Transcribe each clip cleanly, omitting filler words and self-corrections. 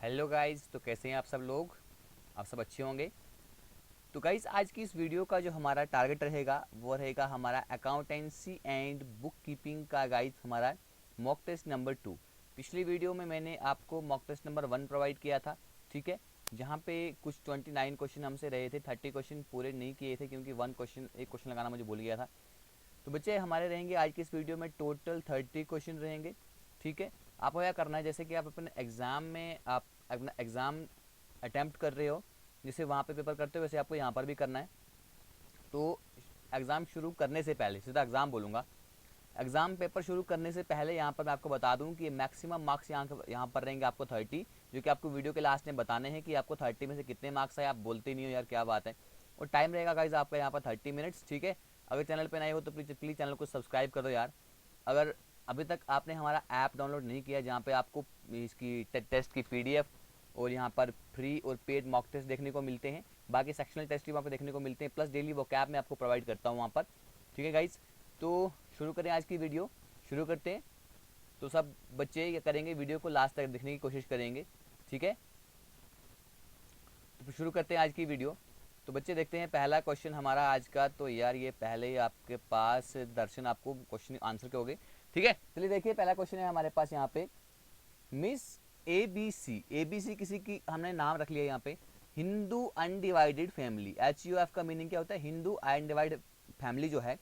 Hello guys, तो कैसे हैं आप सब लोग। आप सब अच्छे होंगे। तो गाइस, आज की इस वीडियो का जो हमारा टारगेट रहेगा वो रहेगा हमारा अकाउंटेंसी एंड बुक कीपिंग का गाइस हमारा मॉक टेस्ट नंबर 2। पिछली वीडियो में मैंने आपको मॉक टेस्ट नंबर 1 प्रोवाइड किया था, ठीक है, जहाँ पे कुछ 29 क्वेश्चन हमसे रहे थे। 30 क्वेश्चन पूरे नहीं किए थे क्योंकि एक क्वेश्चन लगाना मुझे भूल गया था। तो बच्चे हमारे रहेंगे आज की इस वीडियो में टोटल 30 क्वेश्चन रहेंगे, ठीक है। आपको क्या करना है, जैसे कि आप अपने एग्ज़ाम में आप अपना एग्ज़ाम अटैम्प्ट कर रहे हो, जैसे वहाँ पे पेपर करते हो वैसे आपको यहाँ पर भी करना है। तो एग्ज़ाम शुरू करने से पहले, सीधा एग्ज़ाम बोलूँगा, एग्ज़ाम पेपर शुरू करने से पहले यहाँ पर मैं आपको बता दूँ कि मैक्सिमम मार्क्स यहाँ पर रहेंगे आपको 30, जो कि आपको वीडियो के लास्ट में बताने हैं कि आपको 30 में से कितने मार्क्स आए। आप बोलते नहीं हो यार, क्या बात है। और टाइम रहेगा गाइज आपका यहाँ पर 30 मिनट्स, ठीक है। अगर चैनल पर नए हो तो प्लीज़ चैनल को सब्सक्राइब कर दो यार। अगर अभी तक आपने हमारा ऐप डाउनलोड नहीं किया जहाँ पे आपको इसकी टेस्ट की पीडीएफ और यहाँ पर फ्री और पेड मॉक टेस्ट देखने को मिलते हैं, बाकी सेक्शनल टेस्ट भी वहाँ पे देखने को मिलते हैं, प्लस डेली वोकैब मैं आपको प्रोवाइड करता हूँ वहाँ पर, ठीक है गाइज। तो शुरू करें आज की वीडियो, शुरू करते हैं। तो सब बच्चे ये करेंगे, वीडियो को लास्ट तक देखने की कोशिश करेंगे, ठीक है। तो शुरू करते हैं आज की वीडियो। तो बच्चे देखते हैं पहला क्वेश्चन हमारा आज का। तो यार ये पहले ही आपके पास दर्शन आपको क्वेश्चन आंसर के हो गए, ठीक है। चलिए देखिए पहला क्वेश्चन है हमारे पास यहाँ पे, मिस एबीसी किसी की हमने नाम रख लिया यहाँ पे। हिंदू अनडिवाइडेड फैमिली, HUF का मीनिंग क्या होता है, हिंदू अनडिवाइडेड फैमिली जो है,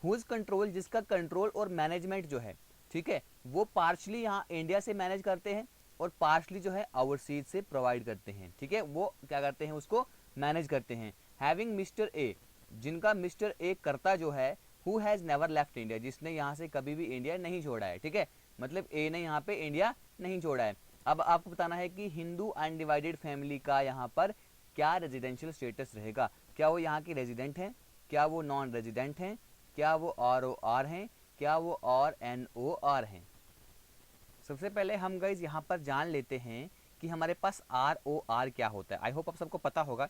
हुज कंट्रोल, जिसका कंट्रोल और मैनेजमेंट जो है, ठीक है, वो पार्शली यहाँ इंडिया से मैनेज करते हैं और पार्शली जो है ओवरसीज से प्रोवाइड करते हैं, ठीक है। वो क्या करते हैं, उसको मैनेज करते हैं। हैविंग मिस्टर ए, जिनका मिस्टर ए करता जो है, who has never left India, जिसने यहाँ से कभी भी इंडिया नहीं छोड़ा है, ठीक है। मतलब ए ने यहाँ पे इंडिया नहीं छोड़ा है। अब आपको बताना है कि हिंदू अनडिवाइडेड फैमिली का यहाँ पर क्या रेजिडेंशियल स्टेटस रहेगा। क्या वो यहाँ के रेजिडेंट हैं, क्या वो नॉन रेजिडेंट हैं, क्या वो ROR हैं, क्या वो NOR हैं। सबसे पहले हम गाइज यहाँ पर जान लेते हैं कि हमारे पास ROR क्या होता है। आई होप आप सबको पता होगा,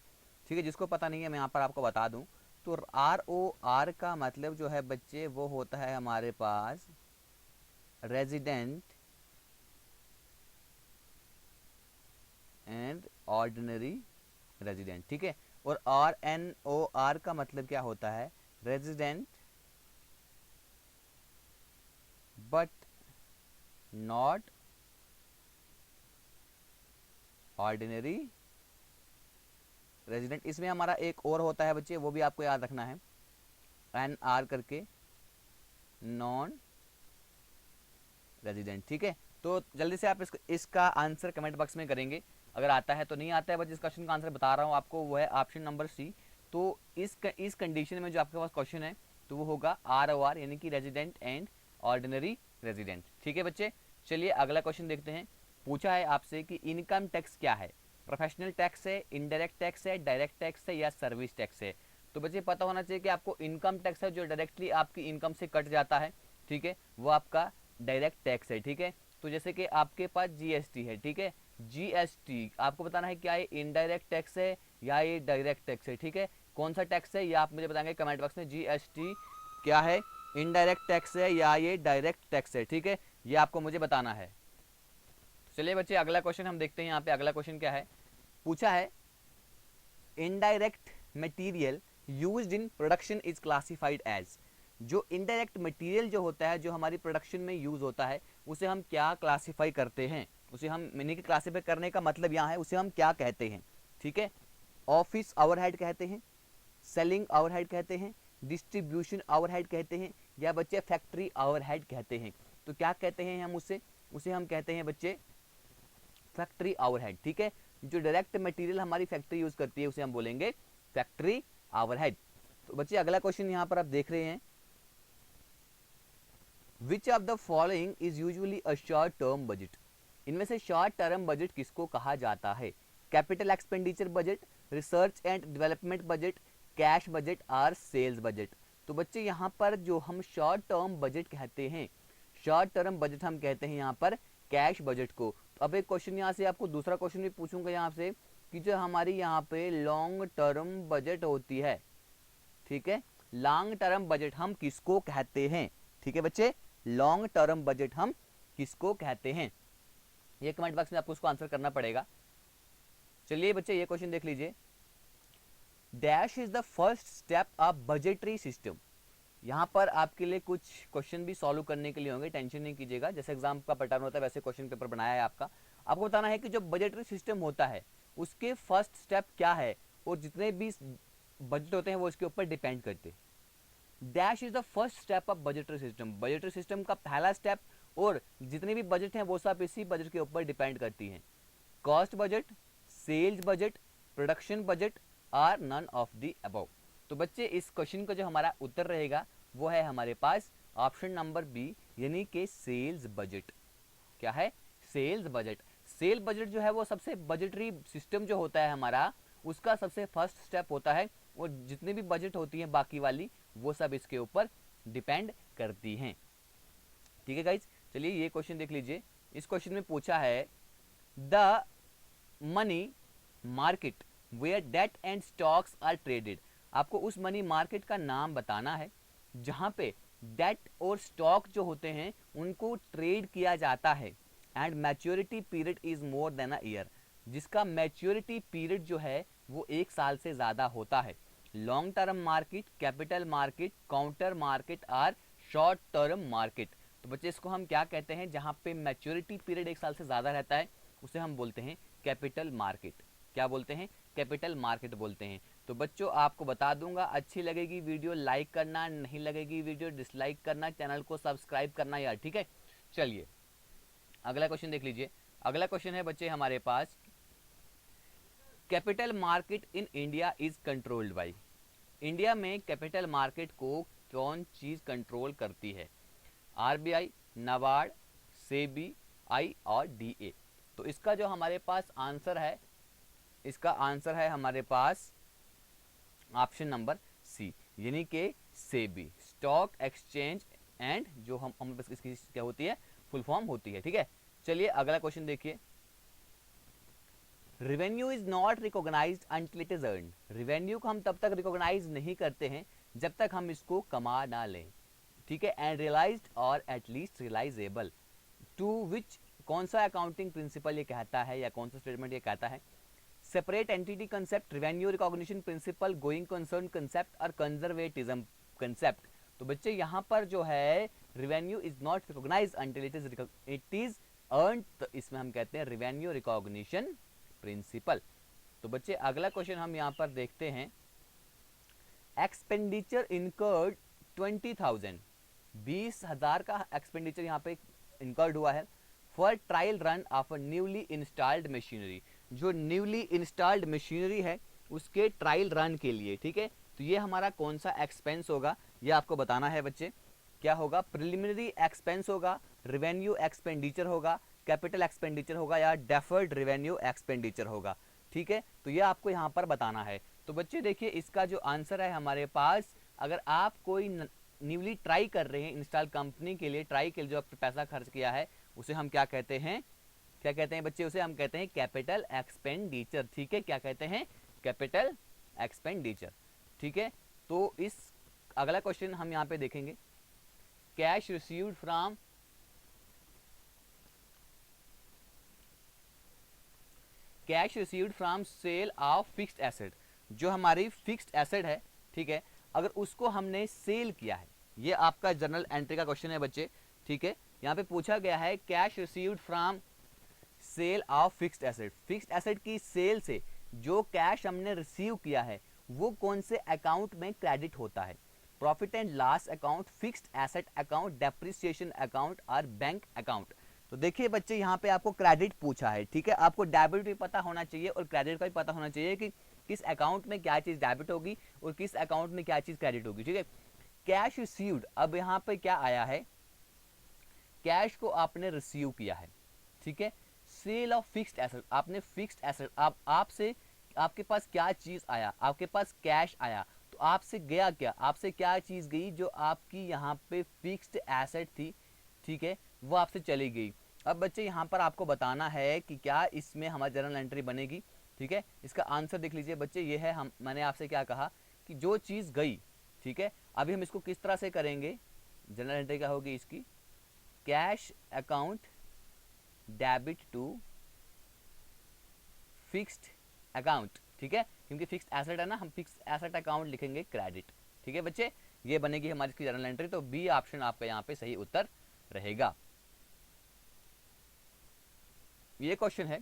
ठीक है। जिसको पता नहीं है मैं यहाँ पर आपको बता दूँ। तो ROR का मतलब जो है बच्चे वो होता है हमारे पास रेजिडेंट एंड ऑर्डिनरी रेजिडेंट, ठीक है। और RNOR का मतलब क्या होता है, resident but not ordinary resident. इसमें हमारा एक और होता है बच्चे, वो भी आपको याद रखना है, NR करके, नॉन रेजिडेंट, ठीक है। तो जल्दी से आप इसका आंसर कमेंट बॉक्स में करेंगे, अगर आता है तो नहीं आता है। बस जिस क्वेश्चन का आंसर बता रहा हूँ आपको वो है ऑप्शन नंबर सी। तो इस कंडीशन में जो आपके पास क्वेश्चन है तो वो होगा ROR, यानी कि रेजिडेंट एंड ऑर्डिनरी रेजिडेंट, ठीक है बच्चे। चलिए अगला क्वेश्चन देखते हैं। पूछा है आपसे कि इनकम टैक्स क्या है, प्रोफेशनल टैक्स है, इनडायरेक्ट टैक्स है, डायरेक्ट टैक्स है या सर्विस टैक्स है। तो बच्चे पता होना चाहिए कि आपको इनकम टैक्स है जो डायरेक्टली आपकी इनकम से कट जाता है, ठीक है, वो आपका डायरेक्ट टैक्स है, ठीक है। तो जैसे कि आपके पास GST है, ठीक है, GST आपको बताना है क्या ये इनडायरेक्ट टैक्स है या ये डायरेक्ट टैक्स है, ठीक है। कौन सा टैक्स है ये आप मुझे बताएंगे कमेंट बॉक्स में। GST क्या है, इनडायरेक्ट टैक्स है या ये डायरेक्ट टैक्स है, ठीक है, ये आपको मुझे बताना है। चलिए बच्चे अगला क्वेश्चन हम देखते हैं। यहाँ पे अगला क्वेश्चन क्या है, पूछा है indirect material used in production is classified as. जो इनडायरेक्ट मटेरियल जो होता है जो हमारी प्रोडक्शन में यूज होता है उसे हम क्या क्लासिफाई करते हैं, उसे हम मीनिंग क्लासिफाई करने का मतलब यहाँ है उसे हम क्या कहते हैं, ठीक है। ऑफिस ओवरहेड कहते हैं, सेलिंग ओवरहेड कहते हैं, डिस्ट्रीब्यूशन ओवरहेड कहते हैं या बच्चे फैक्ट्री ओवरहेड कहते हैं। तो क्या कहते हैं हम उसे, उसे हम कहते हैं बच्चे फैक्ट्री ओवरहेड, ठीक है। जो डायरेक्ट मटेरियल हमारी फैक्ट्री यूज करती है उसे हम बोलेंगे फैक्ट्री ओवरहेड। तो बच्चे अगला क्वेश्चन यहाँ पर आप देख रहे हैं, which of the following is usually a short term budget. इनमें से शॉर्ट टर्म बजट किसको कहा जाता है, capital expenditure budget, research and development budget, cash budget और सेल्स बजट। तो बच्चे यहाँ पर जो हम शॉर्ट टर्म बजट कहते हैं, शॉर्ट टर्म बजट हम कहते हैं यहाँ पर कैश बजट को। तो अब एक क्वेश्चन यहाँ से आपको दूसरा क्वेश्चन भी पूछूंगा यहाँ से कि जो हमारी यहाँ पे लॉन्ग टर्म बजट होती है, ठीक है, लॉन्ग टर्म बजट हम किसको कहते हैं, ठीक है बच्चे, लॉन्ग टर्म बजट हम किसको कहते हैं। ये कमेंट बॉक्स में आपको उसको आंसर करना पड़ेगा। चलिए बच्चे ये क्वेश्चन देख लीजिए, dash is the first step of budgetary system. यहाँ पर आपके लिए कुछ क्वेश्चन भी सॉल्व करने के लिए होंगे, टेंशन नहीं कीजिएगा, जैसे एग्जाम का पैटर्न होता है वैसे क्वेश्चन पेपर बनाया है आपका। आपको बताना है कि जो बजटरी सिस्टम होता है उसके फर्स्ट स्टेप क्या है, और जितने भी बजट होते हैं वो इसके ऊपर डिपेंड करते हैं। Dash is the first step of budgetary system, budgetary system का पहला स्टेप, और जितने भी बजट हैं वो सब इसी बजट के ऊपर डिपेंड करती हैं। Cost budget, sales budget, production budget are none of the above. तो बच्चे इस क्वेश्चन का जो हमारा उत्तर रहेगा वो है हमारे पास ऑप्शन नंबर बी, यानी कि सेल्स बजट। क्या है? Sales budget. सेल बजट जो है वो सबसे बजटरी सिस्टम जो होता है हमारा, उसका सबसे फर्स्ट स्टेप होता है, और जितने भी बजट होती है बाकी वाली वो सब इसके ऊपर डिपेंड करती हैं। ठीक है गाइज, चलिए ये क्वेश्चन देख लीजिए। इस क्वेश्चन में पूछा है the money market where debt and stocks are traded. आपको उस मनी मार्केट का नाम बताना है जहां पे डेट और स्टॉक जो होते हैं उनको ट्रेड किया जाता है, and maturity period is more than a year, जिसका मैच्योरिटी पीरियड जो है वो 1 साल से ज़्यादा होता है। Long term market, capital market, counter market और शॉर्ट टर्म मार्केट। तो बच्चे इसको हम क्या कहते हैं, जहाँ पे मैच्योरिटी पीरियड 1 साल से ज़्यादा रहता है उसे हम बोलते हैं कैपिटल मार्केट। क्या बोलते हैं? कैपिटल मार्केट बोलते हैं। तो बच्चों आपको बता दूंगा, अच्छी लगेगी वीडियो लाइक करना, नहीं लगेगी वीडियो डिसलाइक करना, चैनल को सब्सक्राइब करना यार, ठीक है। चलिए अगला क्वेश्चन देख लीजिए। अगला क्वेश्चन है बच्चे हमारे पास, capital market in India is controlled by. India में कैपिटल मार्केट को कौन चीज कंट्रोल करती है? आरबीआई, नाबार्ड, सेबी, आई और डीए। तो इसका जो हमारे पास आंसर है, इसका आंसर है हमारे पास ऑप्शन नंबर सी, यानी कि सेबी, स्टॉक एक्सचेंज एंड, जो हम बस इसकी क्या होती है, फुल फॉर्म होती है। ठीक है, चलिए अगला क्वेश्चन देखिए। Revenue is not recognized until it is earned. Revenue को हम तब तक रिकॉग्नाइज नहीं करते हैं जब तक हम इसको कमा ना लें। ठीक है, एंड रियलाइज्ड और एटलीस्ट रियलाइजेबल टू विच, कौन सा अकाउंटिंग प्रिंसिपल ये कहता है या कौन सा स्टेटमेंट ये कहता है? Separate entity concept, revenue recognition principle, going concern concept और कंजर्वेटिज्म कंसेप्ट। तो बच्चे यहाँ पर जो है revenue is not recognize until it is earn, तो इसमें हम कहते हैं रेवेन्यू रिकॉग्निशन प्रिंसिपल। तो बच्चे अगला क्वेश्चन हम यहाँ पर देखते हैं, एक्सपेंडिचर इनकर्ड 20,000, 20,000 का एक्सपेंडिचर यहाँ पे इनकर्ड हुआ है for trial run of a newly installed machinery. जो न्यूली इंस्टॉल्ड मशीनरी है उसके ट्रायल रन के लिए। ठीक है, तो ये हमारा कौन सा एक्सपेंस होगा ये आपको बताना है बच्चे। क्या होगा? प्रिलिमिनरी एक्सपेंस होगा, रेवेन्यू एक्सपेंडिचर होगा, कैपिटल एक्सपेंडिचर होगा, या डेफर्ड रेवेन्यू एक्सपेंडिचर होगा। ठीक है, तो ये आपको यहाँ पर बताना है। तो बच्चे देखिए इसका जो आंसर है हमारे पास, अगर आप कोई न्यूली ट्राई कर रहे हैं इंस्टॉल कंपनी के लिए, ट्राई के लिए जो आपने पैसा खर्च किया है उसे हम क्या कहते हैं? क्या कहते हैं बच्चे? उसे हम कहते हैं कैपिटल एक्सपेंडिचर। ठीक है, क्या कहते हैं? Capital expenditure. ठीक है, तो इस अगला क्वेश्चन हम यहाँ पे देखेंगे, cash received from, cash received from sale of fixed asset. जो हमारी फिक्स्ड एसेट है, ठीक है, अगर उसको हमने सेल किया है, ये आपका जर्नल एंट्री का क्वेश्चन है बच्चे। ठीक है, यहाँ पे पूछा गया है cash received from sale of fixed asset. Fixed asset की सेल से जो कैश हमने रिसीव किया है वो कौन से अकाउंट में क्रेडिट होता है? Profit and loss account, fixed asset account, depreciation account और बैंक अकाउंट। तो देखिए बच्चे यहाँ पे आपको क्रेडिट पूछा है। ठीक है, आपको डेबिट भी पता होना चाहिए और क्रेडिट का भी पता होना चाहिए कि किस अकाउंट में क्या चीज डेबिट होगी और किस अकाउंट में क्या चीज क्रेडिट होगी। ठीक है, कैश रिसीव्ड, अब यहाँ पे क्या आया है? कैश को आपने रिसीव किया है। ठीक है, सेल ऑफ फिक्स्ड एसेट, आपने फिक्स्ड एसेट, आपसे आपके पास क्या चीज आया? आपके पास कैश आया, तो आपसे गया क्या? आपसे क्या चीज गई? जो आपकी यहाँ पे फिक्स्ड एसेट थी, ठीक है, वो आपसे चली गई। अब बच्चे यहाँ पर आपको बताना है कि क्या इसमें हमारी जर्नल एंट्री बनेगी। ठीक है, इसका आंसर देख लीजिए बच्चे, ये है, हम मैंने आपसे क्या कहा कि जो चीज गई, ठीक है, अभी हम इसको किस तरह से करेंगे? जर्नल एंट्री क्या होगी इसकी? Cash account debit to fixed account, ठीक है, क्योंकि फिक्स्ड एसेट है ना, हम फिक्स्ड एसेट अकाउंट लिखेंगे क्रेडिट, ठीक है बच्चे, ये बनेगी हमारी इसकी जर्नल एंट्री। तो बी ऑप्शन आपका यहाँ पे सही उत्तर रहेगा। ये क्वेश्चन है,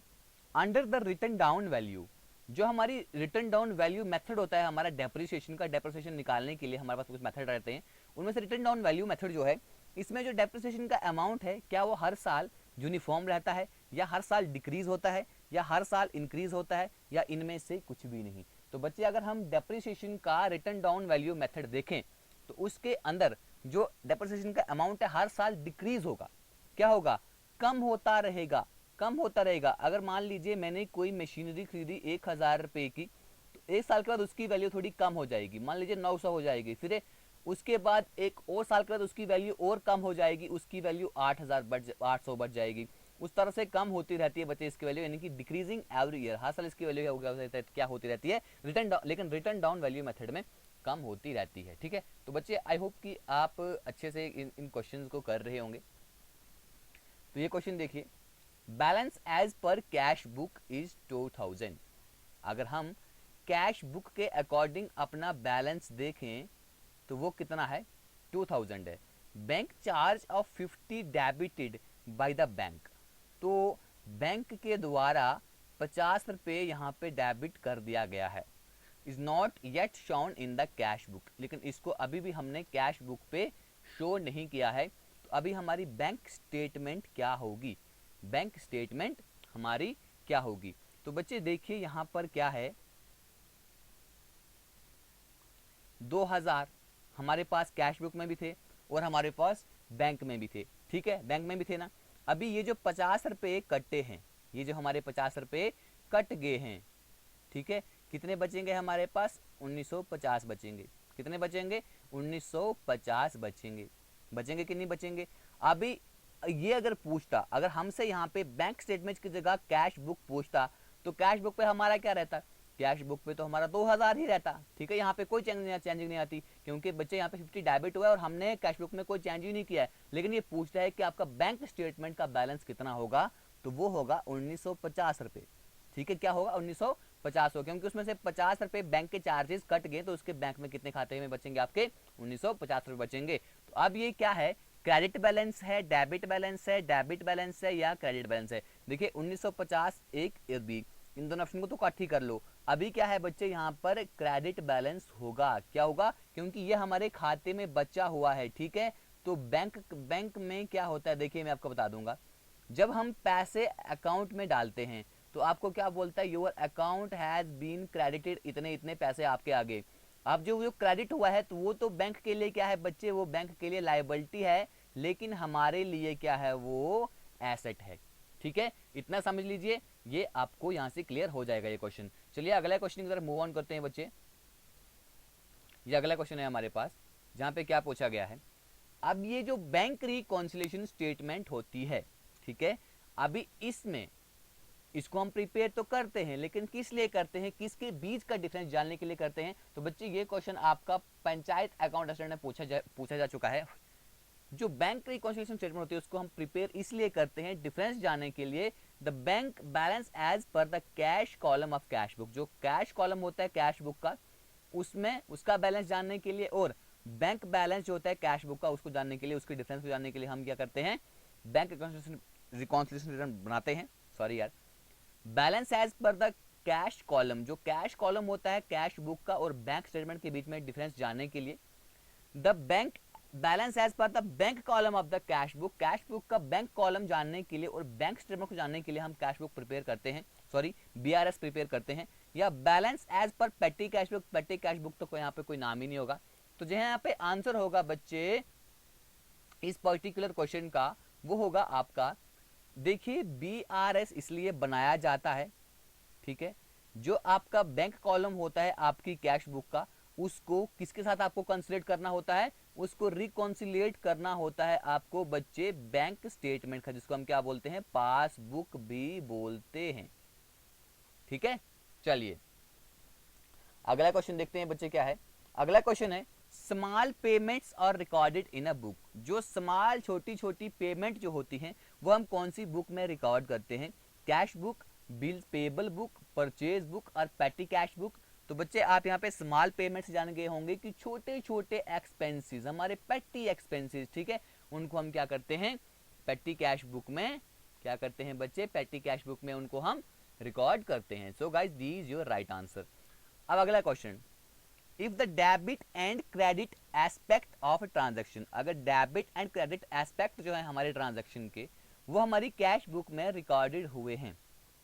under the written down value, जो हमारी रिटन डाउन वैल्यू मेथड होता है हमारा डेप्रिसिएशन का, डेप्रिसिएशन निकालने के लिए हमारे पास कुछ मेथड रहते हैं, उनमें से रिटन डाउन वैल्यू मेथड जो है, इसमें जो डेप्रिसिएशन का अमाउंट है क्या वो हर साल यूनिफॉर्म रहता है, या हर साल डिक्रीज होता है, या हर साल इंक्रीज होता है, या इनमें से कुछ भी नहीं। तो बच्चे अगर हम डेप्रिसिएशन का रिटन डाउन वैल्यू मेथड देखें तो उसके अंदर जो डेप्रिसिएशन का अमाउंट है हर साल डिक्रीज होगा, क्या होगा, कम होता रहेगा, कम होता रहेगा। अगर मान लीजिए मैंने कोई मशीनरी खरीदी 1000 रुपए की, तो एक साल के बाद उसकी वैल्यू थोड़ी कम हो जाएगी, मान लीजिए 900 हो जाएगी, फिर उसके बाद एक और साल के बाद उसकी वैल्यू और कम हो जाएगी, उसकी वैल्यू 800 बढ़ जाएगी, उस तरह से कम होती रहती है बच्चे इसकी वैल्यू, यानी कि डिक्रीजिंग एवरी ईयर, हर साल इसकी वैल्यू क्या होती रहती है, रिटर्न डाउन, लेकिन रिटर्न डाउन वैल्यू मेथड में कम होती रहती है, ठीक है। तो बच्चे आई होप कि आप अच्छे से इन क्वेश्चंस को कर रहे होंगे। तो ये क्वेश्चन देखिए, balance as per cash book is 2000। अगर हम कैश बुक के अकॉर्डिंग अपना बैलेंस देखें तो वो कितना है, 2000 है। Bank charge of 50 debited by the bank, तो बैंक के द्वारा 50 रुपये यहाँ पे डेबिट कर दिया गया है, is not yet shown in the cash book, लेकिन इसको अभी भी हमने कैश बुक पे शो नहीं किया है। तो अभी हमारी बैंक स्टेटमेंट क्या होगी, बैंक स्टेटमेंट हमारी क्या होगी। तो बच्चे देखिए यहाँ पर क्या है, 2000 हमारे पास कैश बुक में भी थे और हमारे पास बैंक में भी थे, ठीक है, बैंक में भी थे ना। अभी ये जो 50 रुपये कटे हैं, ये जो हमारे 50 रुपये कट गए हैं, ठीक है, कितने बचेंगे हमारे पास, 1950 बचेंगे, कितने बचेंगे, 1950 बचेंगे, बचेंगे कि नहीं बचेंगे। अभी ये अगर पूछता, अगर हमसे यहाँ पे बैंक स्टेटमेंट की जगह कैश बुक पूछता, तो कैश बुक पे हमारा क्या रहता, कैश बुक पे तो हमारा 2000 ही रहता, ठीक है, यहाँ पे कोई चेंजिंग नहीं आती, क्योंकि बच्चे यहाँ पे 50 डेबिट हुआ है और हमने कैश बुक में कोई चेंज ही नहीं किया है। लेकिन ये पूछता है कि आपका बैंक स्टेटमेंट का बैलेंस कितना होगा, तो वो होगा 1950 रुपये, ठीक है, क्या होगा, 1950 हो, क्योंकि उसमें से 50 रुपये बैंक के चार्जेस कट गए, तो उसके बैंक में कितने खाते में बचेंगे, आपके 1950 रुपये बचेंगे। तो अब ये क्या है, क्रेडिट बैलेंस है, डेबिट बैलेंस है, डेबिट बैलेंस है या क्रेडिट बैलेंस है। देखिए 1950 एक और बी, इन दोनों ऑप्शन को तो काट ही कर लो। अभी क्या है बच्चे, यहाँ पर क्रेडिट बैलेंस होगा, क्या होगा, क्योंकि ये हमारे खाते में बचा हुआ है, ठीक है। तो बैंक में क्या होता है, देखिए मैं आपको बता दूंगा, जब हम पैसे अकाउंट में डालते हैं तो आपको क्या बोलता है, your account has been credited, इतने इतने पैसे आपके आगे। अब जो क्रेडिट हुआ है तो वो तो बैंक के लिए क्या है बच्चे, वो बैंक के लिए लायबिलिटी है, लेकिन हमारे लिए क्या है, वो एसेट है, ठीक है, इतना समझ लीजिए, ये आपको यहां से क्लियर हो जाएगा ये क्वेश्चन। चलिए अगला क्वेश्चन की तरफ मूव ऑन करते हैं बच्चे। ये अगला क्वेश्चन है हमारे पास, जहां पे क्या पूछा गया है, अब ये जो बैंक रिकॉन्सिलिएशन स्टेटमेंट होती है, ठीक है, अभी इसमें इसको हम प्रिपेयर तो करते हैं, लेकिन किस लिए करते हैं, किसके बीच का डिफरेंस जानने के लिए करते हैं। तो बच्चे ये क्वेश्चन आपका पंचायत अकाउंट असिस्टेंट में पूछा जा चुका है। जो बैंक रिकॉन्सिलिएशन स्टेटमेंट होती है उसको हम प्रिपेयर इसलिए करते हैं डिफरेंस जानने के लिए, the bank balance as per the cash column of cash book, जो कैश कॉलम होता है कैश बुक का, उसमें उसका बैलेंस जानने के लिए, और बैंक बैलेंस जो होता है कैश बुक का उसको जानने के लिए, उसके डिफरेंस को जानने के लिए हम क्या करते हैं, बैंक रिकॉन्सिलिएशन रिटर्न बनाते हैं। सॉरी यार, balance as per the cash column, जो कैश कॉलम होता है कैश बुक का और बैंक स्टेटमेंट के बीच में डिफरेंस जानने के लिए, the bank balance as per the bank column of the cash book का बैंक कॉलम जानने के लिए और बैंक स्टेटमेंट को जानने के लिए हम कैश बुक प्रिपेयर करते हैं, सॉरी बीआरएस प्रिपेयर करते हैं, या बैलेंस एज पर पेटी कैश बुक तो यहाँ पे कोई नाम ही नहीं होगा। तो जो यहाँ पे आंसर होगा बच्चे इस पर्टिकुलर क्वेश्चन का, वो होगा आपका, देखिए बीआरएस इसलिए बनाया जाता है, ठीक है, जो आपका बैंक कॉलम होता है आपकी कैश बुक का, उसको किसके साथ आपको कंसिलेट करना होता है, उसको रिकॉन्सिलेट करना होता है आपको बच्चे बैंक स्टेटमेंट का, जिसको हम क्या बोलते हैं, पासबुक भी बोलते हैं, ठीक है। चलिए अगला क्वेश्चन देखते हैं बच्चे, क्या है अगला क्वेश्चन है, स्मॉल पेमेंट्स और रिकॉर्डेड इन अ बुक, जो स्मॉल छोटी छोटी पेमेंट जो होती हैं वो हम कौन सी बुक में रिकॉर्ड करते हैं? Cash book, bill payable book, purchase book और पेटी कैश बुक। तो बच्चे आप यहाँ पे स्मॉल पेमेंट्स जान गए होंगे कि छोटे छोटे एक्सपेंसेस, हमारे पेटी एक्सपेंसेस, ठीक है, उनको हम क्या करते हैं? पेटी कैश बुक में क्या करते हैं बच्चे? पेटी कैश बुक में उनको हम रिकॉर्ड करते हैं। So guys the is your right answer. अब अगला question, if the debit and credit aspect of transaction, अगर डेबिट एंड क्रेडिट एस्पेक्ट जो है हमारे ट्रांजैक्शन के, वो हमारी कैश बुक में रिकॉर्डेड हुए हैं,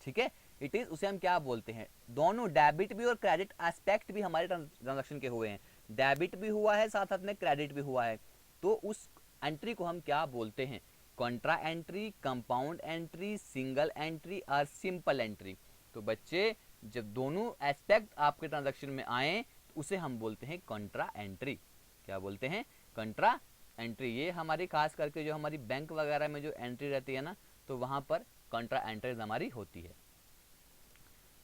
ठीक है, इट इज, उसे हम क्या बोलते हैं? दोनों डेबिट भी और क्रेडिट एस्पेक्ट भी हमारे ट्रांजैक्शन के हुए हैं, डेबिट भी हुआ है साथ साथ में क्रेडिट भी हुआ है, तो उस एंट्री को हम क्या बोलते हैं? Contra entry, compound entry, single entry और सिंपल एंट्री। तो बच्चे जब दोनों एस्पेक्ट आपके ट्रांजैक्शन में आए तो उसे हम बोलते हैं कॉन्ट्रा एंट्री। क्या बोलते हैं? Contra entry. ये हमारी खास करके जो हमारी बैंक वगैरह में जो एंट्री रहती है ना, तो वहां पर कॉन्ट्रा एंट्रीज हमारी होती है।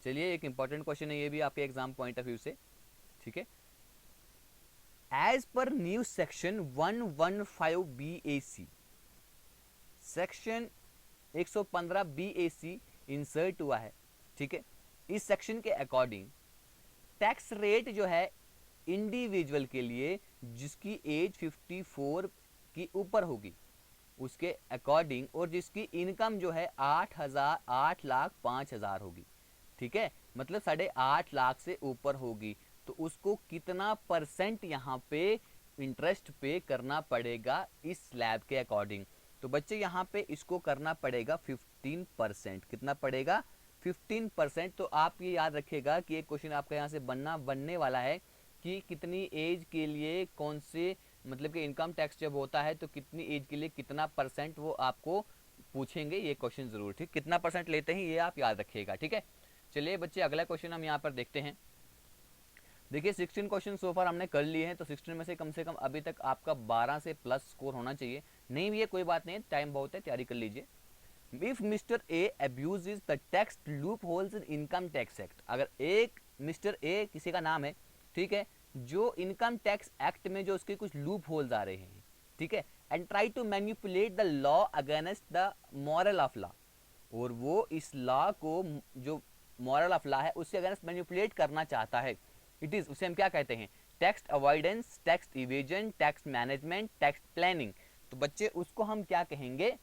चलिए एक इंपॉर्टेंट क्वेश्चन है ये भी आपके एग्जाम पॉइंट ऑफ व्यू से, ठीक है। As per new section 115 BAC, section 115 BAC insert हुआ है, ठीक है। इस सेक्शन के अकॉर्डिंग टैक्स रेट जो है इंडिविजुअल के लिए जिसकी एज 54 की ऊपर होगी उसके अकॉर्डिंग, और जिसकी इनकम जो है 8,05,000 होगी, ठीक है, मतलब 8.5 लाख से ऊपर होगी, तो उसको कितना परसेंट यहाँ पे इंटरेस्ट पे करना पड़ेगा इस स्लैब के अकॉर्डिंग? तो बच्चे यहाँ पे इसको करना पड़ेगा 15%। कितना पड़ेगा? 15%। तो आप ये याद रखिएगा कि एक क्वेश्चन आपका यहाँ से बनने वाला है कि कितनी एज के लिए कौन से, मतलब कि इनकम टैक्स जब होता है तो कितनी एज के लिए कितना परसेंट वो आपको पूछेंगे, ये क्वेश्चन जरूर, ठीक, कितना परसेंट लेते हैं ये आप याद रखिएगा, ठीक है। चलिए बच्चे अगला क्वेश्चन हम यहाँ पर देखते हैं। देखिए 16 क्वेश्चन सो फार हमने कर लिए हैं, तो 16 में से कम अभी तक आपका 12 से प्लस स्कोर होना चाहिए। नहीं भी है कोई बात नहीं, टाइम बहुत है, तैयारी कर लीजिए। If Mr. A abuses the tax loopholes in Income Tax Act, अगर एक मिस्टर ए किसी का नाम है, ठीक है, जो इनकम टैक्स एक्ट में जो उसके कुछ लूप होल्स आ रहे हैं, ठीक है, and try to manipulate the law against the moral of law, और वो इस लॉ को जो मॉरल ऑफ लॉ है उससे अगेंस्ट मैनिपुलेट करना चाहता है, इट इज, उसे हम क्या कहते हैं? Tax avoidance, tax evasion, tax management, tax planning. तो बच्चे उसको हम क्या कहेंगे?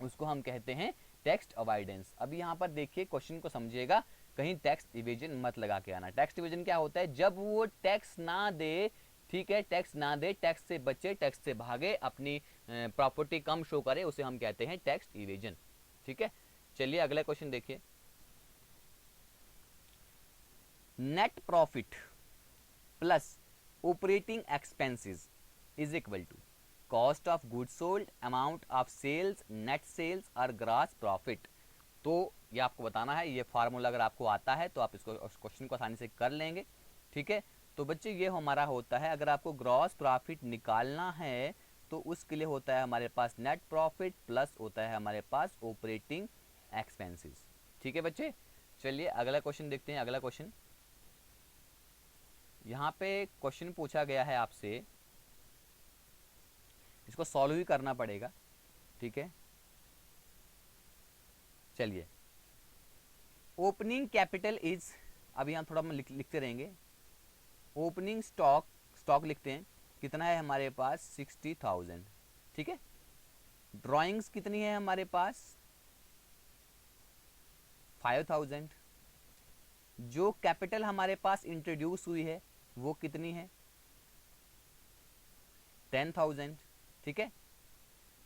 उसको हम कहते हैं टैक्स अवॉइडेंस। अभी यहाँ पर देखिए क्वेश्चन को समझिएगा, कहीं टैक्स इवेजन मत लगा के आना। टैक्स इवेजन क्या होता है? जब वो टैक्स ना दे, ठीक है, टैक्स ना दे, टैक्स से बचे, टैक्स से भागे, अपनी प्रॉपर्टी कम शो करे, उसे हम कहते हैं टैक्स इवेजन, ठीक है। चलिए अगला क्वेश्चन देखिए। Net profit plus operating expenses is equal to cost of good sold, amount of sales, net sales और ग्रॉस प्रॉफिट। तो ये आपको बताना है, ये फार्मूला अगर आपको आता है तो आप इसको क्वेश्चन को आसानी से कर लेंगे, ठीक है। तो बच्चे ये हमारा होता है, अगर आपको ग्रॉस प्रॉफिट निकालना है तो उसके लिए होता है हमारे पास नेट प्रॉफिट प्लस होता है हमारे पास ऑपरेटिंग एक्सपेंसेस, ठीक है बच्चे। चलिए अगला क्वेश्चन देखते हैं। अगला क्वेश्चन, यहाँ पे क्वेश्चन पूछा गया है आपसे, इसको सॉल्व भी करना पड़ेगा, ठीक है। चलिए ओपनिंग कैपिटल इज, अब यहाँ थोड़ा हम लिखते रहेंगे, ओपनिंग स्टॉक लिखते हैं, कितना है हमारे पास? 60,000, ठीक है। ड्राइंग्स कितनी है हमारे पास? 5,000। जो कैपिटल हमारे पास इंट्रोड्यूस हुई है वो कितनी है? 10,000, ठीक है।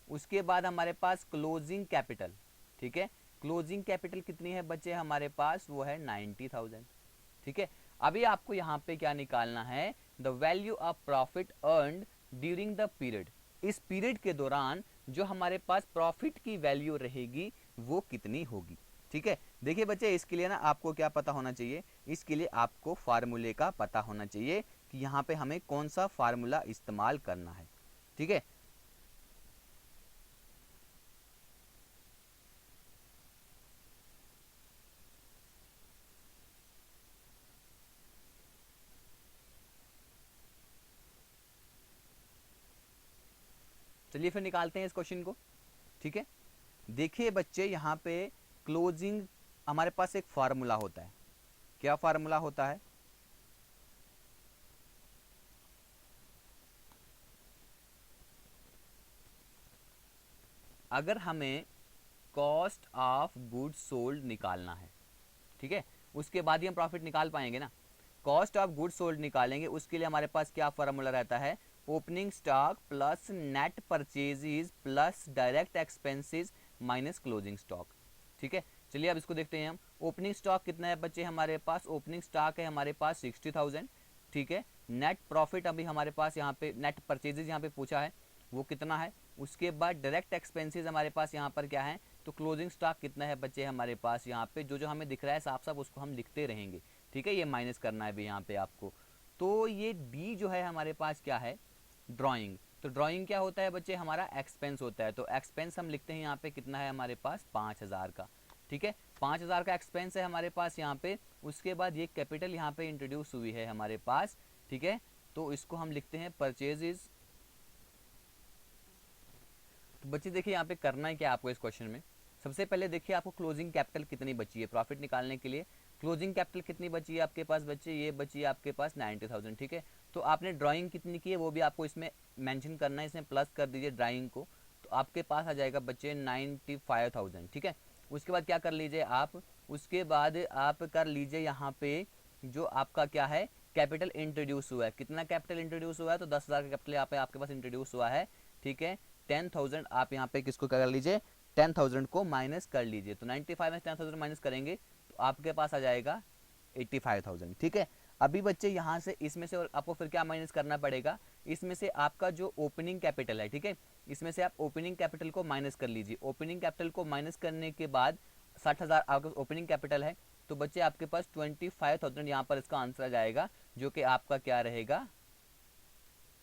उसके बाद हमारे पास क्लोजिंग कैपिटल, ठीक है, क्लोजिंग कैपिटल कितनी है बच्चे हमारे पास? वो है 90,000, ठीक है। अभी आपको यहाँ पे क्या निकालना है? The value of profit earned during the period. इस पीरियड के दौरान जो हमारे पास प्रॉफिट की वैल्यू रहेगी वो कितनी होगी, ठीक है। देखिए बच्चे इसके लिए ना आपको क्या पता होना चाहिए? इसके लिए आपको फार्मूले का पता होना चाहिए कि यहाँ पे हमें कौन सा फार्मूला इस्तेमाल करना है, ठीक है। चलिए फिर निकालते हैं इस क्वेश्चन को, ठीक है। देखिए बच्चे यहाँ पे क्लोजिंग हमारे पास एक फार्मूला होता है। क्या फार्मूला होता है? अगर हमें कॉस्ट ऑफ गुड्स सोल्ड निकालना है, ठीक है, उसके बाद ही हम प्रॉफिट निकाल पाएंगे ना। कॉस्ट ऑफ गुड्स सोल्ड निकालेंगे, उसके लिए हमारे पास क्या फार्मूला रहता है? Opening stock plus net purchases plus direct expenses minus closing stock. ठीक है, चलिए अब इसको देखते हैं हम। ओपनिंग स्टॉक कितना है बच्चे हमारे पास? ओपनिंग स्टॉक है हमारे पास 60,000। ठीक है, नेट प्रॉफिट अभी हमारे पास यहाँ पे नेट परचेजेज यहाँ पे पूछा है, वो कितना है। उसके बाद डायरेक्ट एक्सपेंसेस हमारे पास यहाँ पर क्या है, तो क्लोजिंग स्टॉक कितना है बच्चे हमारे पास यहाँ पे, जो जो हमें दिख रहा है साफ साफ उसको हम लिखते रहेंगे। ठीक है, ये माइनस करना है भी यहाँ पे आपको। तो ये डी जो है हमारे पास क्या है? ड्राइंग। तो ड्राइंग क्या होता है बच्चे? हमारा एक्सपेंस होता है। तो एक्सपेंस हम लिखते हैं यहाँ पे कितना है हमारे पास? 5,000 का। ठीक है, 5,000 का एक्सपेंस है हमारे पास यहाँ पे। उसके बाद ये कैपिटल यहाँ पे इंट्रोड्यूस हुई है हमारे पास। ठीक है, तो इसको हम लिखते हैं परचेजेस। तो बच्चे देखिए यहाँ पे करना है क्या आपको इस क्वेश्चन में? सबसे पहले देखिए आपको क्लोजिंग कैपिटल कितनी बची है प्रॉफिट निकालने के लिए। क्लोजिंग कैपिटल कितनी बची है आपके पास बच्चे? ये बची है आपके पास 90,000। ठीक है, तो आपने ड्राइंग कितनी की है वो भी आपको इसमें मेंशन करना है, इसमें प्लस कर दीजिए ड्राइंग को, तो आपके पास आ जाएगा बच्चे 95,000। ठीक है, उसके बाद क्या कर लीजिए आप? उसके बाद आप कर लीजिए यहाँ पे जो आपका क्या है कैपिटल इंट्रोड्यूस हुआ है। कितना कैपिटल इंट्रोड्यूस हुआ है? तो 10,000 का कैपिटल यहाँ पे आपके पास इंट्रोड्यूस हुआ है। ठीक है, 10,000 आप यहाँ पे किसको कर लीजिए? 10,000 को माइनस कर लीजिए। तो 95 में 10,000 माइनस करेंगे तो आपके पास आ जाएगा 85,000। ठीक है, अभी बच्चे यहाँ से इसमें से और आपको फिर क्या माइनस करना पड़ेगा? इसमें से आपका जो ओपनिंग कैपिटल है, ठीक है, इसमें से आप ओपनिंग कैपिटल को माइनस कर लीजिए। ओपनिंग कैपिटल को माइनस करने के बाद 60,000 आपका ओपनिंग कैपिटल है, तो बच्चे आपके पास 25,000 यहाँ पर इसका आंसर आ जाएगा, जो कि आपका क्या रहेगा?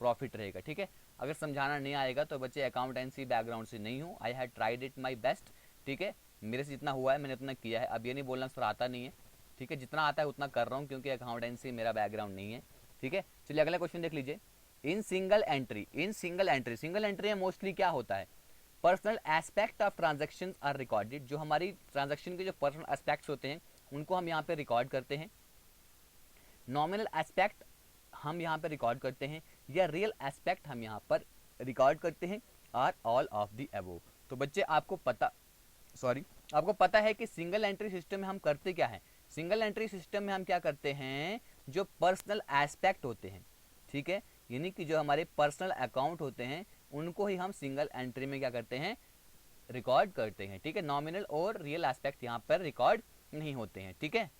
प्रॉफिट रहेगा। ठीक है, अगर समझाना नहीं आएगा तो बच्चे अकाउंटेंसी बैकग्राउंड से नहीं हूँ, I had tried it my best. ठीक है, मेरे से जितना हुआ है मैंने उतना किया है। अब ये नहीं बोलना सर आता नहीं है, ठीक है, जितना आता है उतना कर रहा हूँ क्योंकि अकाउंटेंसी मेरा बैकग्राउंड नहीं है। ठीक है, चलिए अगला क्वेश्चन देख लीजिए। In single entry, in single entry, single entry में मोस्टली क्या होता है? Personal aspect of transaction are recorded. जो हमारी ट्रांजेक्शन के जो पर्सनल एस्पेक्ट्स होते हैं उनको हम यहाँ पे रिकॉर्ड करते हैं। नॉमिनल एस्पेक्ट हम यहाँ पर रिकॉर्ड करते हैं, या रियल एस्पेक्ट हम यहाँ पर रिकॉर्ड करते हैं, are all of the above. तो बच्चे आपको पता है कि सिंगल एंट्री सिस्टम में हम करते क्या है? सिंगल एंट्री सिस्टम में हम क्या करते हैं? जो पर्सनल एस्पेक्ट होते हैं, ठीक है, यानी कि जो हमारे पर्सनल अकाउंट होते हैं उनको ही हम सिंगल एंट्री में क्या करते हैं? रिकॉर्ड करते हैं। ठीक है, नॉमिनल और रियल एस्पेक्ट यहाँ पर रिकॉर्ड नहीं होते हैं। ठीक है,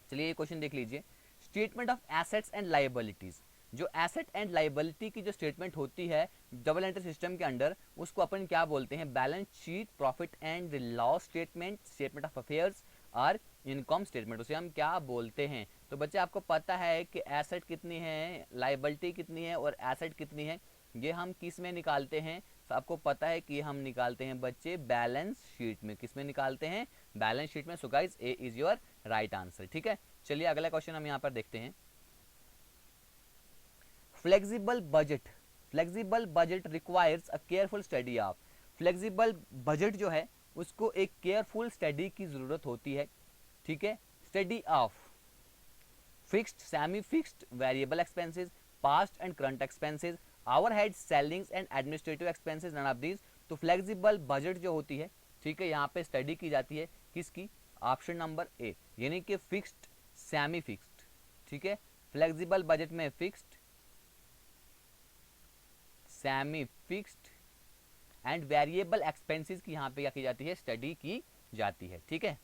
चलिए ये क्वेश्चन देख लीजिए। Statement of assets and liabilities. जो एसेट एंड लायबिलिटी की जो स्टेटमेंट होती है डबल एंट्री सिस्टम के अंडर, उसको अपन क्या बोलते हैं? Balance sheet, profit and loss statement, statement of affairs और इनकम स्टेटमेंट, उसे हम क्या बोलते हैं? तो बच्चे आपको पता है कि एसेट कितनी है, लायबिलिटी कितनी है और एसेट कितनी है, ये हम किस में निकालते हैं? तो आपको पता है कि हम निकालते हैं बच्चे बैलेंस शीट में। किस में निकालते हैं? बैलेंस शीट में। So guys A is your right answer. ठीक है, चलिए अगला क्वेश्चन हम यहाँ पर देखते हैं। Flexible budget, flexible budget requires a careful study of. Flexible budget जो है उसको एक केयरफुल स्टडी की जरूरत होती है। ठीक है, study of fixed, semi fixed, variable expenses, past and current expenses, overhead, sellings and administrative expenses, none of these. तो फ्लेक्सिबल बजट जो होती है, ठीक है, यहाँ पे स्टडी की जाती है किसकी? ऑप्शन नंबर ए, यानी कि फिक्स्ड, सेमी फिक्स्ड। ठीक है, फ्लेक्सिबल बजट में fixed, semi fixed and variable expenses की यहाँ पे क्या की जाती है? स्टडी की जाती है। ठीक है,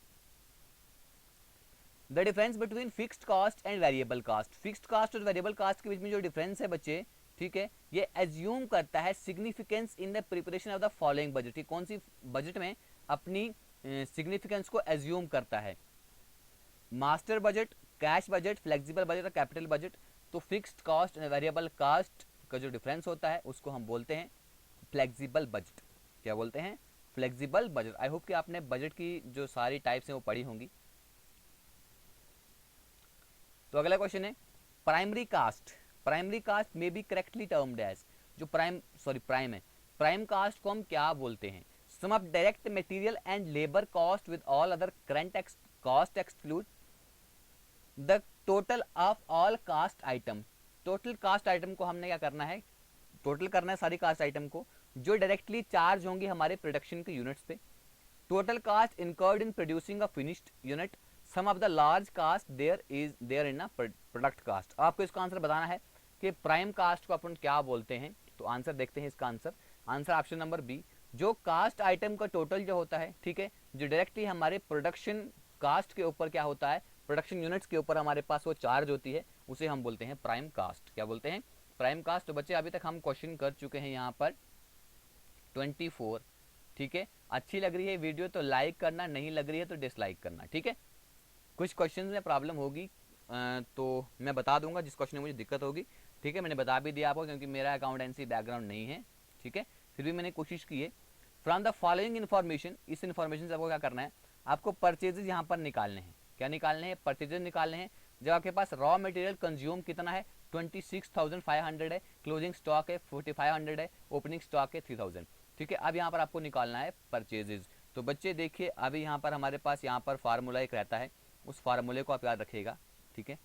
the difference between fixed cost and variable cost. Fixed cost और वेरिएबल कॉस्ट के बीच में जो डिफरेंस है बच्चे, ठीक है, ये एज्यूम करता है significance in the preparation of the following budget. कौन सी बजट में अपनी सिग्निफिकेंस को एज्यूम करता है? Master budget, cash budget, flexible budget और कैपिटल बजट। तो fixed cost and variable cost का जो डिफरेंस होता है उसको हम बोलते हैं फ्लेक्सिबल बजट। क्या बोलते हैं? Flexible budget. आई होप कि आपने बजट की जो सारी टाइप्स हैं वो पढ़ी होंगी। तो अगला क्वेश्चन है प्राइमरी कास्ट। प्राइमरी कास्ट में बी करेक्टली टर्म्ड एज, जो प्राइम है, प्राइम कास्ट को हम क्या बोलते हैं? Sum of direct material and labour cost with all other current cost exclude the total of all cost item. Total cost item को हमने क्या करना है, टोटल करना है सारी कास्ट आइटम को जो डायरेक्टली चार्ज होंगी हमारे प्रोडक्शन के यूनिट्स पे। Total cost incurred in producing a finished unit, sum of the large cost there in a product cost. आपको इसका आंसर बताना है कि प्राइम कास्ट को अपन क्या बोलते हैं। तो आंसर देखते हैं इसका answer, answer option number B, जो कास्ट आइटम का टोटल जो होता है, ठीक है, जो डायरेक्टली हमारे प्रोडक्शन कास्ट के ऊपर क्या होता है, प्रोडक्शन यूनिट्स के ऊपर हमारे पास वो चार्ज होती है, उसे हम बोलते हैं प्राइम कास्ट। क्या बोलते हैं, प्राइम कास्ट। तो बच्चे अभी तक हम क्वेश्चन कर चुके हैं यहाँ पर 24, ठीक है। अच्छी लग रही है वीडियो तो लाइक करना, नहीं लग रही है तो डिसलाइक करना, ठीक है। कुछ क्वेश्चन में प्रॉब्लम होगी तो मैं बता दूंगा, जिस क्वेश्चन में मुझे दिक्कत होगी, ठीक है। मैंने बता भी दिया आपको क्योंकि मेरा अकाउंटेंसी बैकग्राउंड नहीं है, ठीक है, फिर भी मैंने कोशिश की है। फ्रॉम द फॉलोइंग इन्फॉर्मेशन, इस इन्फॉर्मेशन से आपको क्या करना है, आपको परचेजेज यहाँ पर निकालने हैं। क्या निकालने हैं, परचेजेज निकालने हैं। जब आपके पास रॉ मटेरियल कंज्यूम कितना है 26,500 है, क्लोजिंग स्टॉक है 4500 है, ओपनिंग स्टॉक है 3000, ठीक है। अब यहाँ पर आपको निकालना है परचेजेज। तो बच्चे देखिए अभी यहाँ पर हमारे पास यहाँ पर फार्मूला एक रहता है, उस फार्मूले को आप याद रखिएगा, ठीक है।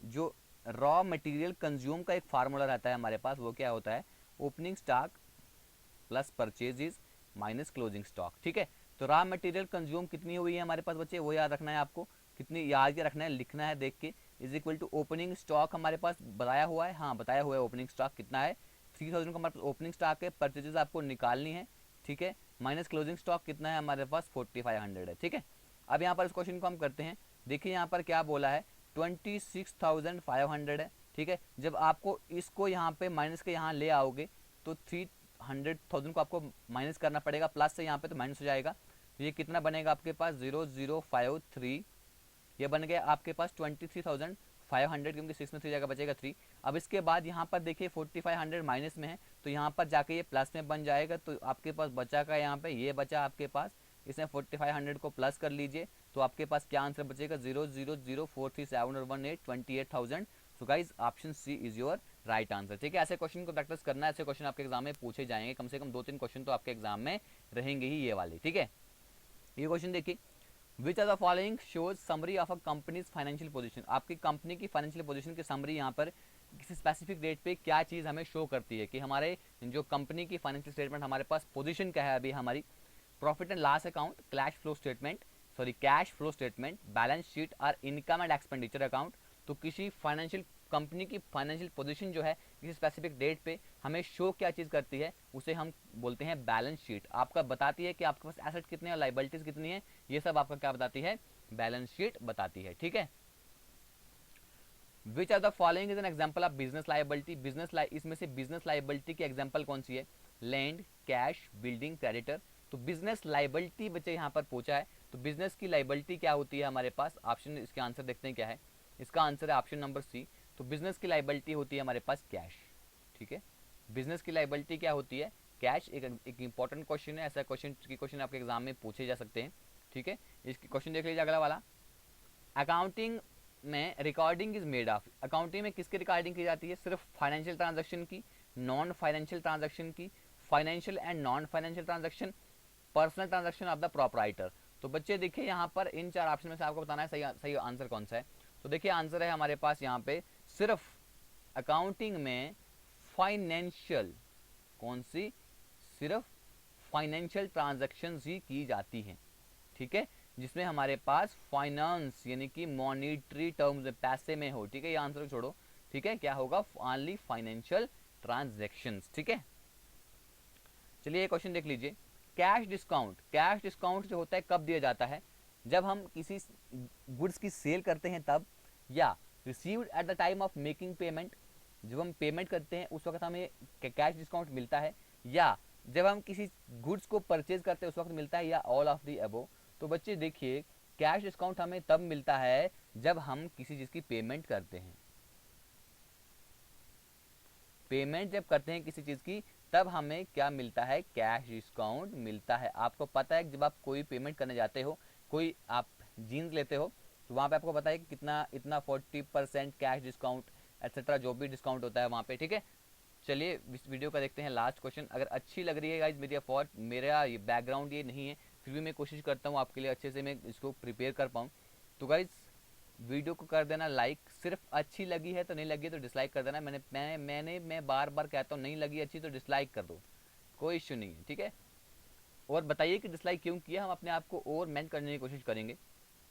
जो रॉ मटेरियल कंज्यूम का एक फार्मूला रहता है हमारे पास, वो क्या होता है, opening stock plus purchases minus closing stock, ठीक है। तो रॉ मटेरियल कंज्यूम कितनी हुई है हमारे पास बच्चे, वो याद रखना है आपको, कितनी याद रखना है, लिखना है देख के, is equal to opening stock हमारे पास बताया हुआ है, हाँ बताया हुआ है ओपनिंग स्टॉक कितना है 3000 का हमारे पास ओपनिंग स्टॉक है, परचेजेज आपको निकालनी है, ठीक है, माइनस क्लोजिंग स्टॉक कितना है हमारे पास 4500 है, ठीक है। अब यहाँ पर इस क्वेश्चन को हम करते हैं, देखिए यहाँ पर क्या बोला है 26,500 है, ठीक है। जब आपको इसको यहाँ पे माइनस के यहाँ ले आओगे तो 300,000 को आपको माइनस करना पड़ेगा, प्लस से यहाँ पे तो माइनस हो जाएगा, तो ये कितना बनेगा आपके पास 0053, ये बन गया आपके पास 23,500 क्योंकि 6 में 3 जगह बचेगा 3। अब इसके बाद यहाँ पर देखिए 4500 माइनस में है तो यहाँ पर जाके ये प्लस में बन जाएगा, तो आपके पास बचा का यहाँ पे ये बचा आपके पास, इसमें 4500 को प्लस कर लीजिए तो आपके पास क्या आंसर बचेगा 0000437 और 18 28,000। So guys option C is your right answer, ठीक है। ऐसे क्वेश्चन को प्रैक्टिस करना है, ऐसे क्वेश्चन आपके एग्जाम में पूछे जाएंगे, कम से कम 2-3 क्वेश्चन तो आपके एग्जाम में रहेंगे ही ये वाले, ठीक है। ये क्वेश्चन देखिए, which are the following shows summary of a company's financial position. आपकी कंपनी की फाइनेंशियल पोजीशन की समरी यहाँ पर किसी स्पेसिफिक डेट पे क्या चीज़ हमें शो करती है कि हमारे जो कंपनी की फाइनेंशियल स्टेटमेंट हमारे पास पोजीशन क्या है अभी हमारी, profit and loss account, cash flow statement, balance sheet और इनकम एंड एक्सपेंडिचर अकाउंट। तो किसी फाइनेंशियल कंपनी की फाइनेंशियल पोजीशन जो है किसी स्पेसिफिक डेट पे हमें शो क्या चीज़ करती है, उसे हम बोलते हैं बैलेंस शीट। आपका बताती है कि आपके पास एसेट कितने हैं, लाइबिलिटीज कितनी है, ये सब आपका क्या बताती है, बैलेंस शीट बताती है, ठीक है। Which are the following is an example of business liability, इसमें से बिजनेस लाइबिलिटी की एग्जाम्पल कौन सी है, लैंड, कैश, बिल्डिंग, क्रेडिटर। तो बिजनेस लाइबिलिटी बच्चे यहाँ पर पूछा है, तो बिजनेस की लाइबिलिटी क्या होती है हमारे पास, ऑप्शन इसके आंसर देखते हैं क्या है, इसका आंसर है ऑप्शन नंबर सी। तो बिजनेस की लाइबिलिटी होती है हमारे पास कैश, ठीक है। बिजनेस की लाइबिलिटी क्या होती है, कैश। एक इंपॉर्टेंट क्वेश्चन है, ऐसा क्वेश्चन आपके एग्जाम में पूछे जा सकते हैं, ठीक है। इसकी क्वेश्चन देख लीजिए अगला वाला, अकाउंटिंग में recording is made of, accounting में किसकी रिकॉर्डिंग की जाती है, सिर्फ फाइनेंशियल ट्रांजैक्शन की, नॉन फाइनेंशियल ट्रांजैक्शन की, financial and non financial transaction, personal transaction of the proprietor. तो बच्चे देखिए यहाँ पर इन 4 ऑप्शन में से आपको बताना है सही आंसर कौन सा है। तो देखिए आंसर है हमारे पास यहाँ पे सिर्फ अकाउंटिंग में फाइनेंशियल, कौन सी, सिर्फ फाइनेंशियल ट्रांजैक्शंस ही की जाती हैं, ठीक है, जिसमें हमारे पास फाइनेंस यानी कि मॉनिटरी टर्म्स में पैसे में हो, ठीक है। ये आंसर छोड़ो, ठीक है, क्या होगा, ओनली फाइनेंशियल ट्रांजैक्शंस, ठीक है। चलिए ये क्वेश्चन देख लीजिए, कैश डिस्काउंट जो होता है कब दिया जाता है, जब हम किसी गुड्स की सेल करते हैं तब, या received at the time of making payment, जब हम पेमेंट करते हैं उस वक्त हमें कैश डिस्काउंट मिलता है, या जब हम किसी गुड्स को परचेज करते हैं उस वक्त मिलता है, या ऑल ऑफ दी अबोव। तो बच्चे देखिए कैश डिस्काउंट हमें तब मिलता है जब हम किसी चीज की पेमेंट करते हैं, पेमेंट जब करते हैं किसी चीज की तब हमें क्या मिलता है, कैश डिस्काउंट मिलता है। आपको पता है जब आप कोई पेमेंट करने जाते हो, कोई आप जीन्स लेते हो तो वहाँ पे आपको पता है कि कितना इतना 40% कैश डिस्काउंट एक्सेट्रा जो भी डिस्काउंट होता है वहाँ पे, ठीक है। चलिए इस वीडियो का देखते हैं लास्ट क्वेश्चन। अगर अच्छी लग रही है गाइज मेरी एफर्ट, मेरा ये बैकग्राउंड ये नहीं है, फिर भी मैं कोशिश करता हूँ आपके लिए अच्छे से मैं इसको प्रिपेयर कर पाऊँ। तो गाइज वीडियो को कर देना लाइक, सिर्फ अच्छी लगी है तो, नहीं लगी तो डिसलाइक कर देना। मैं बार बार कहता हूँ नहीं लगी अच्छी तो डिसलाइक कर दो, कोई इश्यू नहीं है, ठीक है। और बताइए कि डिसलाइक क्यों किया, हम अपने आप को और मेंट करने की कोशिश करेंगे।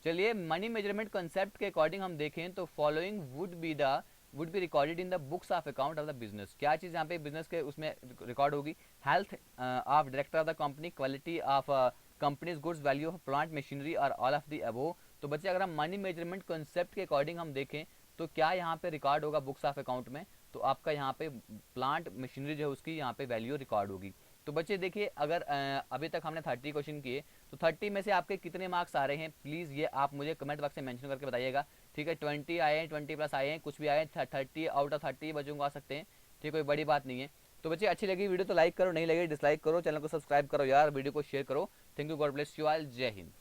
चलिए मनी मेजरमेंट कॉन्सेप्ट के अकॉर्डिंग हम देखें तो following would be recorded in the books of account of the business. क्या चीज़ यहाँ पे बिजनेस के उसमें रिकॉर्ड होगी? Health of director of the company, quality of companies goods, value of plant machinery और ऑल ऑफ द अबोव। तो बच्चे अगर हम मनी मेजरमेंट कॉन्सेप्ट के अकॉर्डिंग हम देखें तो क्या यहाँ पे रिकॉर्ड होगा बुक्स ऑफ अकाउंट में? तो आपका यहाँ पे प्लांट मशीनरी जो है उसकी यहाँ पे वैल्यू रिकॉर्ड होगी। तो बच्चे देखिए अगर अभी तक हमने 30 क्वेश्चन किए तो 30 में से आपके कितने मार्क्स आ रहे हैं प्लीज़ ये आप मुझे कमेंट बॉक्स में मेंशन करके बताइएगा, ठीक है। 20 आए हैं, 20+ आए हैं, कुछ भी आए हैं, 30 आउट ऑफ 30 बच्चों को आ सकते हैं, ठीक है, कोई बड़ी बात नहीं है। तो बच्चे अच्छी लगी वीडियो तो लाइक करो, नहीं लगी डिसलाइक करो, चैनल को सब्सक्राइब करो यार, वीडियो को शेयर करो। Thank you, God bless you all, जय हिंद।